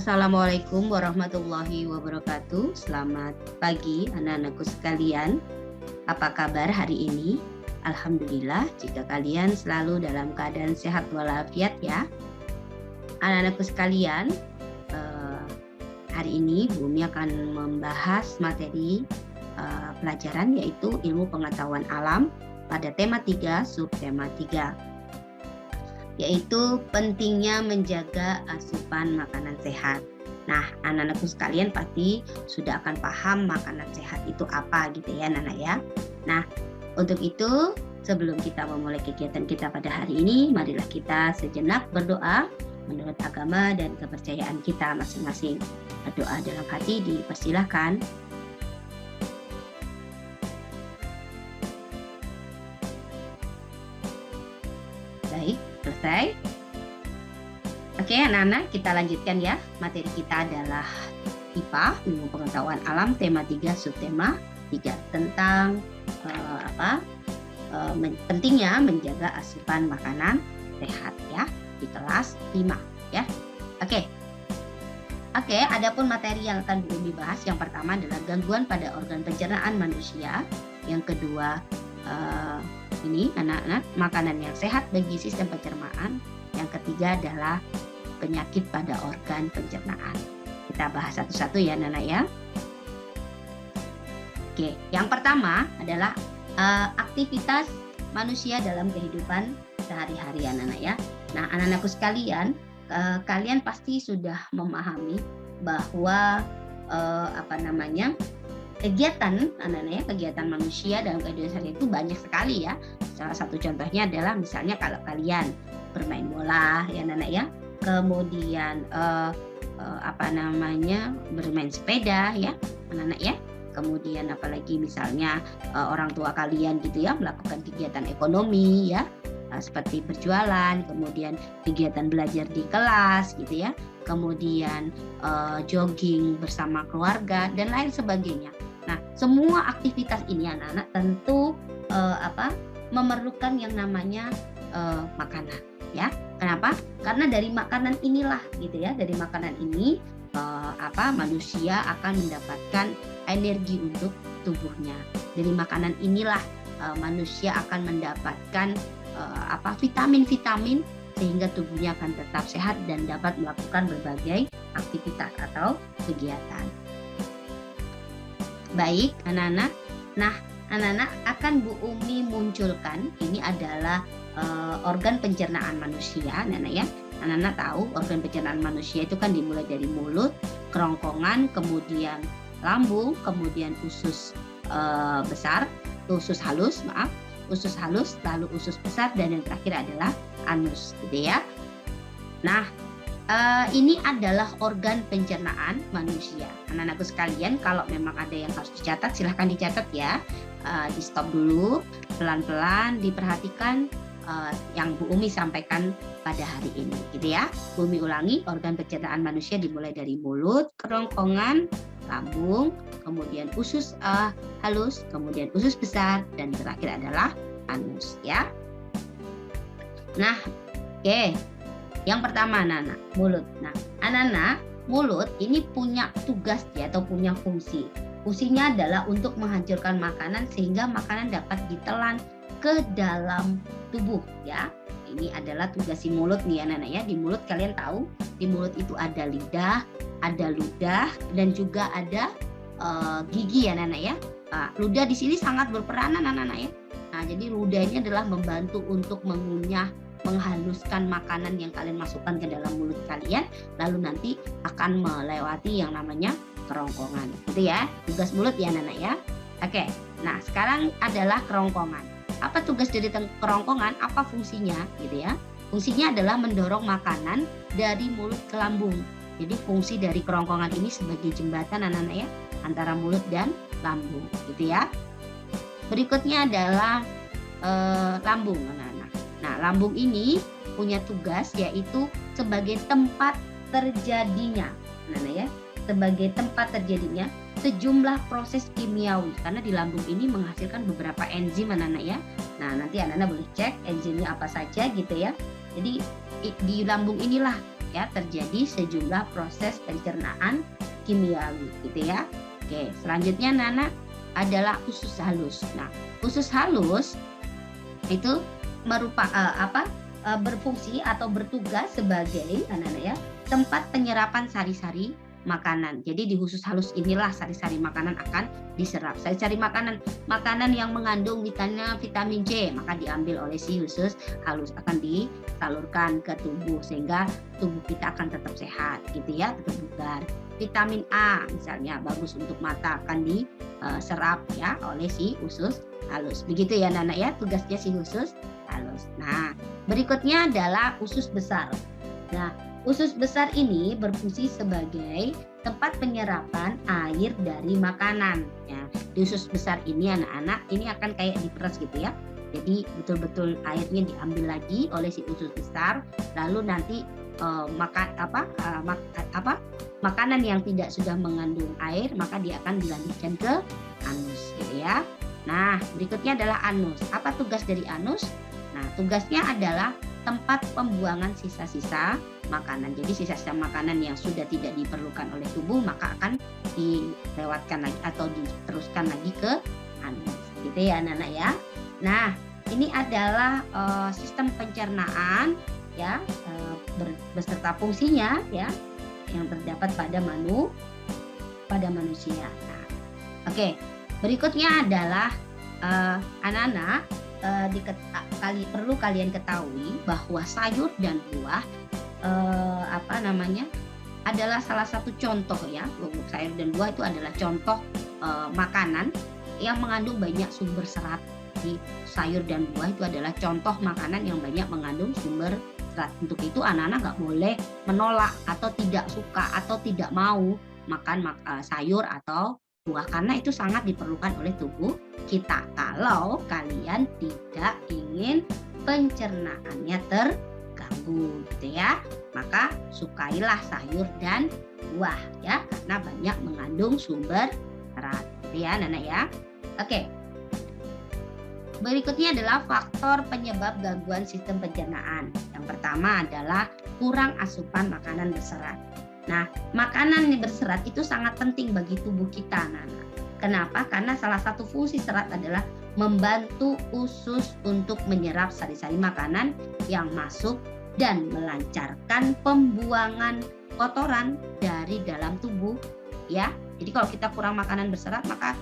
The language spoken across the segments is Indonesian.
Assalamualaikum warahmatullahi wabarakatuh. Selamat pagi anak-anakku sekalian. Apa kabar hari ini? Alhamdulillah jika kalian selalu dalam keadaan sehat walafiat ya. Anak-anakku sekalian, hari ini Bumi akan membahas materi pelajaran yaitu ilmu pengetahuan alam pada tema 3, subtema 3. Yaitu pentingnya menjaga asupan makanan sehat. Nah, anak-anakku sekalian pasti sudah akan paham makanan sehat itu apa gitu ya, anak-anak ya. Nah, untuk itu sebelum kita memulai kegiatan kita pada hari ini, marilah kita sejenak berdoa menurut agama dan kepercayaan kita masing-masing. Doa dalam hati dipersilahkan. Baik, selesai. Oke anak-anak, kita lanjutkan ya. Materi kita adalah IPA, ilmu pengetahuan alam, tema 3, subtema 3 tentang pentingnya menjaga asupan makanan sehat ya di kelas 5 ya. Oke, adapun materi yang akan dibahas yang pertama adalah gangguan pada organ pencernaan manusia. Yang kedua ini anak-anak, makanan yang sehat bagi sistem pencernaan. Yang ketiga adalah penyakit pada organ pencernaan. Kita bahas satu-satu ya anak-anak ya. Oke, yang pertama adalah aktivitas manusia dalam kehidupan sehari-hari anak-anak ya. Nah, anak-anakku sekalian, kalian pasti sudah memahami bahwa kegiatan anak-anak ya, kegiatan manusia dalam kehidupan sehari itu banyak sekali ya. Salah satu contohnya adalah misalnya kalau kalian bermain bola ya anak-anak ya, kemudian bermain sepeda ya anak-anak ya, kemudian apalagi misalnya orang tua kalian gitu ya melakukan kegiatan ekonomi ya, seperti berjualan, kemudian kegiatan belajar di kelas gitu ya, kemudian jogging bersama keluarga dan lain sebagainya. Nah, semua aktivitas ini anak-anak tentu memerlukan yang namanya makanan ya. Kenapa? Karena dari makanan inilah gitu ya, dari makanan ini manusia akan mendapatkan energi untuk tubuhnya. Dari makanan inilah manusia akan mendapatkan vitamin-vitamin sehingga tubuhnya akan tetap sehat dan dapat melakukan berbagai aktivitas atau kegiatan. Baik anak-anak, nah anak-anak akan Bu Umi munculkan ini adalah organ pencernaan manusia anak-anak ya. Anak-anak tahu organ pencernaan manusia itu kan dimulai dari mulut, kerongkongan, kemudian lambung, kemudian usus halus, lalu usus besar, dan yang terakhir adalah anus gitu ya. Nah, ini adalah organ pencernaan manusia. Anak-anakku sekalian, kalau memang ada yang harus dicatat, silahkan dicatat ya. Di stop dulu, pelan-pelan diperhatikan yang Bu Umi sampaikan pada hari ini gitu ya. Bu Umi ulangi, organ pencernaan manusia dimulai dari mulut, kerongkongan, lambung, kemudian usus halus, kemudian usus besar, dan terakhir adalah anus ya. Nah, oke. Yang pertama anak-anak, mulut. Nah, anak-anak, mulut ini punya tugas ya atau punya fungsi. Fungsinya adalah untuk menghancurkan makanan sehingga makanan dapat ditelan ke dalam tubuh ya. Ini adalah tugas si mulut nih anak-anak ya. Di mulut kalian tahu, di mulut itu ada lidah, ada ludah, dan juga ada gigi ya anak-anak ya. Ludah di sini sangat berperan anak-anak ya. Nah, jadi ludah ini adalah membantu untuk mengunyah, menghaluskan makanan yang kalian masukkan ke dalam mulut kalian, lalu nanti akan melewati yang namanya kerongkongan gitu ya. Tugas mulut ya anak-anak ya. Oke, nah sekarang adalah kerongkongan. Apa tugas dari kerongkongan? Apa fungsinya gitu ya? Fungsinya adalah mendorong makanan dari mulut ke lambung. Jadi fungsi dari kerongkongan ini sebagai jembatan anak-anak ya antara mulut dan lambung gitu ya. Berikutnya adalah lambung anak-anak. Nah, lambung ini punya tugas yaitu sebagai tempat terjadinya, ya, sebagai tempat terjadinya sejumlah proses kimiawi, karena di lambung ini menghasilkan beberapa enzim anak-anak ya. Nah, nanti anak-anak boleh cek enzimnya apa saja gitu ya. Jadi di lambung inilah ya terjadi sejumlah proses pencernaan kimiawi gitu ya. Oke, selanjutnya Nana adalah usus halus. Nah, usus halus itu berfungsi atau bertugas sebagai anak-anak ya tempat penyerapan sari-sari makanan. Jadi di usus halus inilah sari-sari makanan akan diserap. Sari-sari makanan yang mengandung vitamin C maka diambil oleh si usus halus, akan disalurkan ke tubuh sehingga tubuh kita akan tetap sehat gitu ya, tetap bugar. Vitamin A misalnya bagus untuk mata akan diserap ya oleh si usus halus. Begitu ya Nana ya tugasnya si usus halus. Nah, berikutnya adalah usus besar. Nah, usus besar ini berfungsi sebagai tempat penyerapan air dari makanan. Ya, di usus besar ini anak-anak ini akan kayak diperes gitu ya. Jadi betul-betul airnya diambil lagi oleh si usus besar, lalu nanti makanan yang tidak sudah mengandung air maka dia akan dilanjutkan ke anus gitu ya. Nah, berikutnya adalah anus. Apa tugas dari anus? Nah, tugasnya adalah tempat pembuangan sisa-sisa makanan. Jadi sisa-sisa makanan yang sudah tidak diperlukan oleh tubuh maka akan dilewatkan lagi atau diteruskan lagi ke anus. Gitu ya anak-anak ya. Nah, ini adalah sistem pencernaan ya beserta fungsinya ya yang terdapat pada manusia. Nah, oke. Berikutnya adalah anak-anak perlu kalian ketahui bahwa sayur dan buah adalah salah satu contoh ya. Sayur dan buah itu adalah contoh makanan yang mengandung banyak sumber serat. Jadi sayur dan buah itu adalah contoh makanan yang banyak mengandung sumber serat. Untuk itu anak-anak nggak boleh menolak atau tidak suka atau tidak mau makan sayur atau buah karena itu sangat diperlukan oleh tubuh kita kalau kalian tidak ingin pencernaannya terganggu gitu ya. Maka sukailah sayur dan buah ya karena banyak mengandung sumber serat gitu ya anak-anak ya. Oke. Berikutnya adalah faktor penyebab gangguan sistem pencernaan. Yang pertama adalah kurang asupan makanan berserat. Nah, makanan yang berserat itu sangat penting bagi tubuh kita, anak-anak. Kenapa? Karena salah satu fungsi serat adalah membantu usus untuk menyerap sari-sari makanan yang masuk dan melancarkan pembuangan kotoran dari dalam tubuh, ya. Jadi kalau kita kurang makanan berserat, maka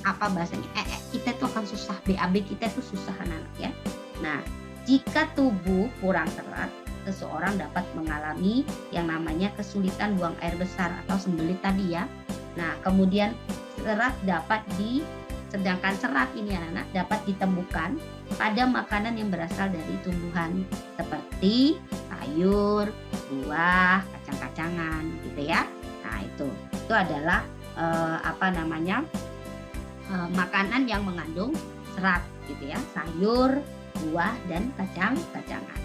apa bahasanya? Kita tuh akan susah, BAB kita tuh susah anak-anak ya. Nah, jika tubuh kurang serat, seseorang dapat mengalami yang namanya kesulitan buang air besar atau sembelit tadi ya. Nah, kemudian sedangkan serat ini anak-anak dapat ditemukan pada makanan yang berasal dari tumbuhan seperti sayur, buah, kacang-kacangan gitu ya. Nah, itu adalah makanan yang mengandung serat gitu ya, sayur, buah dan kacang-kacangan.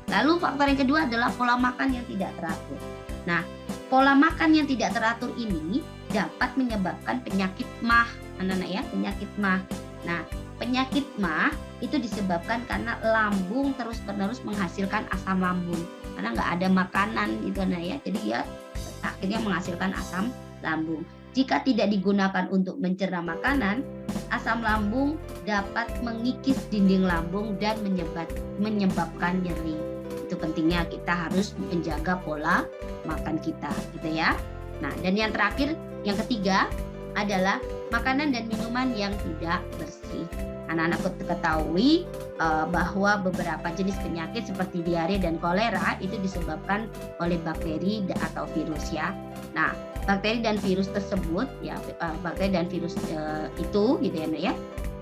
Lalu faktor yang kedua adalah pola makan yang tidak teratur. Nah, pola makan yang tidak teratur ini dapat menyebabkan penyakit MAH, anak-anak ya, penyakit MAH. Nah, penyakit MAH itu disebabkan karena lambung terus-menerus menghasilkan asam lambung. Karena nggak ada makanan gitu anak ya, jadi dia akhirnya menghasilkan asam lambung. Jika tidak digunakan untuk mencerna makanan, asam lambung dapat mengikis dinding lambung dan menyebabkan nyeri. Itu pentingnya kita harus menjaga pola makan kita gitu ya. Nah, dan yang terakhir, yang ketiga adalah makanan dan minuman yang tidak bersih. Anak-anak ketahui bahwa beberapa jenis penyakit seperti diare dan kolera itu disebabkan oleh bakteri atau virus ya. Nah, bakteri dan virus tersebut ya, bakteri dan virus itu gitu ya,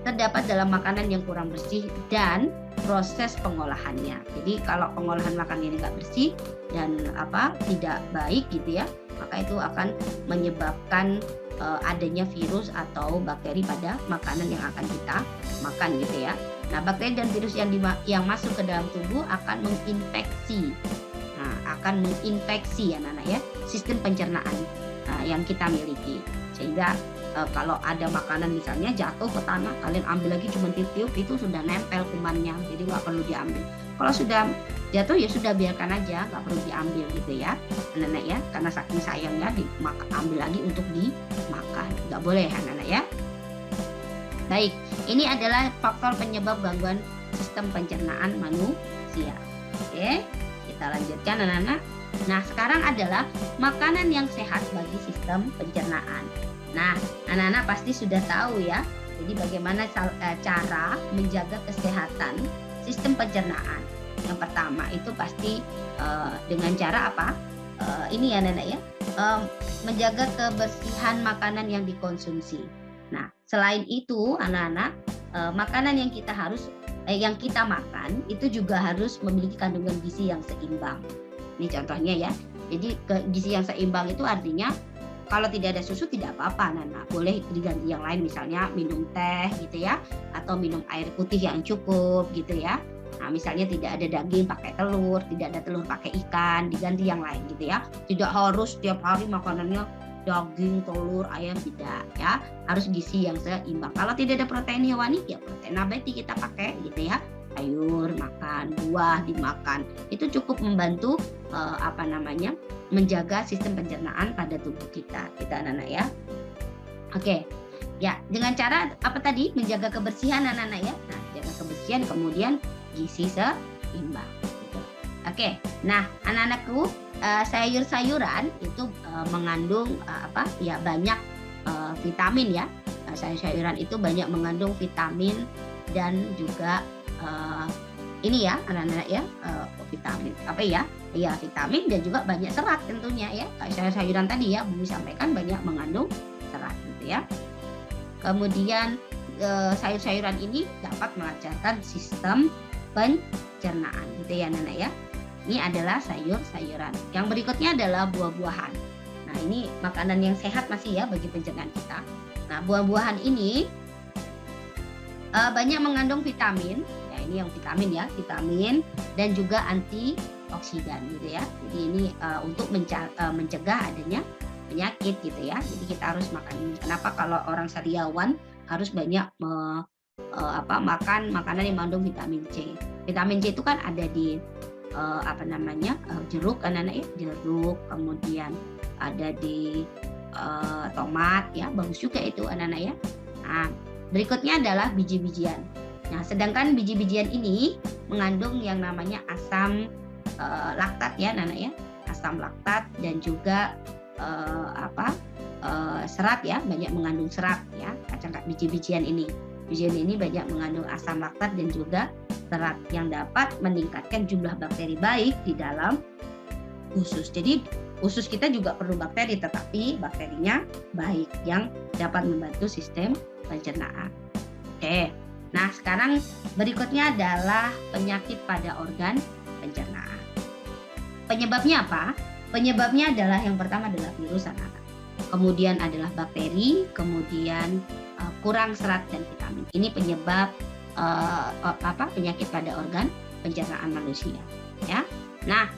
terdapat dalam makanan yang kurang bersih dan proses pengolahannya. Jadi kalau pengolahan makanan ini nggak bersih dan tidak baik gitu ya, maka itu akan menyebabkan adanya virus atau bakteri pada makanan yang akan kita makan gitu ya. Nah, bakteri dan virus yang masuk ke dalam tubuh akan menginfeksi, anak-anak ya, sistem pencernaan yang kita miliki, sehingga kalau ada makanan misalnya jatuh ke tanah, kalian ambil lagi cuma tiup-tiup, itu sudah nempel kumannya, jadi nggak perlu diambil. Kalau sudah jatuh ya sudah biarkan aja, nggak perlu diambil gitu ya, anak-anak ya, karena saking sayangnya ambil lagi untuk dimakan, nggak boleh anak-anak ya. Baik, ini adalah faktor penyebab gangguan sistem pencernaan manusia. Oke, kita lanjutkan anak-anak. Nah, sekarang adalah makanan yang sehat bagi sistem pencernaan. Nah, anak-anak pasti sudah tahu ya. Jadi bagaimana cara menjaga kesehatan sistem pencernaan. Yang pertama itu pasti dengan cara apa? Ini ya anak-anak ya, menjaga kebersihan makanan yang dikonsumsi. Nah, selain itu anak-anak, makanan yang kita makan itu juga harus memiliki kandungan gizi yang seimbang. Ini contohnya ya. Jadi gizi yang seimbang itu artinya kalau tidak ada susu tidak apa-apa, anak-anak. Boleh diganti yang lain, misalnya minum teh gitu ya, atau minum air putih yang cukup gitu ya. Nah, misalnya tidak ada daging pakai telur, tidak ada telur pakai ikan, diganti yang lain gitu ya. Tidak harus setiap hari makanannya daging, telur, ayam, tidak ya. Harus gizi yang seimbang. Kalau tidak ada protein hewani, ya protein nabati kita pakai gitu ya. Sayur makan, buah dimakan. Itu cukup membantu menjaga sistem pencernaan pada tubuh kita anak-anak ya. Oke. Ya, dengan cara apa tadi? Menjaga kebersihan anak-anak ya. Nah, jaga kebersihan kemudian gizi seimbang gitu. Oke. Nah, anak-anakku, sayur-sayuran itu mengandung banyak vitamin ya. Sayur-sayuran itu banyak mengandung vitamin dan juga ini ya anak-anak ya, vitamin vitamin dan juga banyak serat tentunya ya. Kayak sayur-sayuran tadi ya Bumi sampaikan banyak mengandung serat gitu ya. Kemudian sayur-sayuran ini dapat melancarkan sistem pencernaan gitu ya anak-anak ya. Ini adalah sayur-sayuran. Yang berikutnya adalah buah-buahan. Nah, ini makanan yang sehat masih ya bagi pencernaan kita. Nah, buah-buahan ini banyak mengandung vitamin. Ya, ini yang vitamin dan juga antioksidan gitu ya. Jadi ini untuk mencegah adanya penyakit gitu ya. Jadi kita harus makan ini. Kenapa kalau orang sariawan harus banyak makan makanan yang mengandung vitamin C. Vitamin C itu kan ada di jeruk anak-anak ya, jeruk, kemudian ada di tomat ya, bagus juga itu anak-anak ya. Nah, berikutnya adalah biji-bijian. Nah, sedangkan biji-bijian ini mengandung yang namanya asam laktat ya anak-anak ya, asam laktat dan juga serat ya, banyak mengandung serat ya, biji-bijian ini. Bijian ini banyak mengandung asam laktat dan juga serat yang dapat meningkatkan jumlah bakteri baik di dalam usus. Jadi usus kita juga perlu bakteri, tetapi bakterinya baik yang dapat membantu sistem pencernaan. Oke. Nah, sekarang berikutnya adalah penyakit pada organ pencernaan. Penyebabnya apa? Penyebabnya adalah yang pertama adalah virus anak-anak. Kemudian adalah bakteri, kemudian kurang serat dan vitamin. Ini penyebab penyakit pada organ pencernaan manusia, ya. Nah,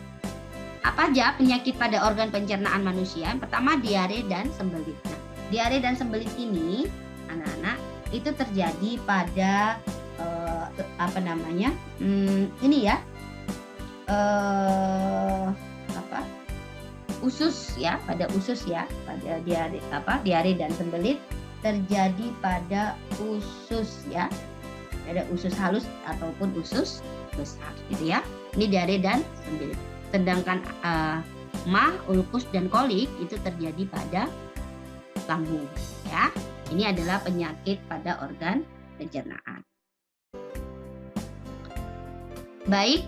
apa aja penyakit pada organ pencernaan manusia? Yang pertama diare dan sembelit. Nah, diare dan sembelit ini anak-anak itu terjadi pada usus ya, pada usus ya, pada diare dan sembelit terjadi pada usus ya, ada usus halus ataupun usus besar gitu ya. Ini diare dan sembelit. Sedangkan ulkus dan kolik itu terjadi pada lambung ya. Ini adalah penyakit pada organ pencernaan. Baik,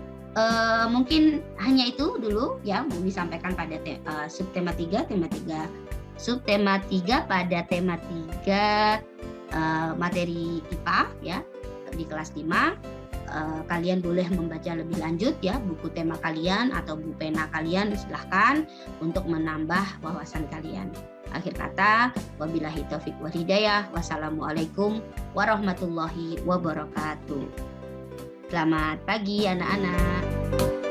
mungkin hanya itu dulu ya Bumi sampaikan pada subtema 3 pada tema 3 materi IPA ya di kelas 5. Kalian boleh membaca lebih lanjut ya buku tema kalian atau buku pena kalian, silahkan untuk menambah wawasan kalian. Akhir kata, wabillahi taufiq wal hidayah. Wassalamualaikum warahmatullahi wabarakatuh. Selamat pagi anak-anak.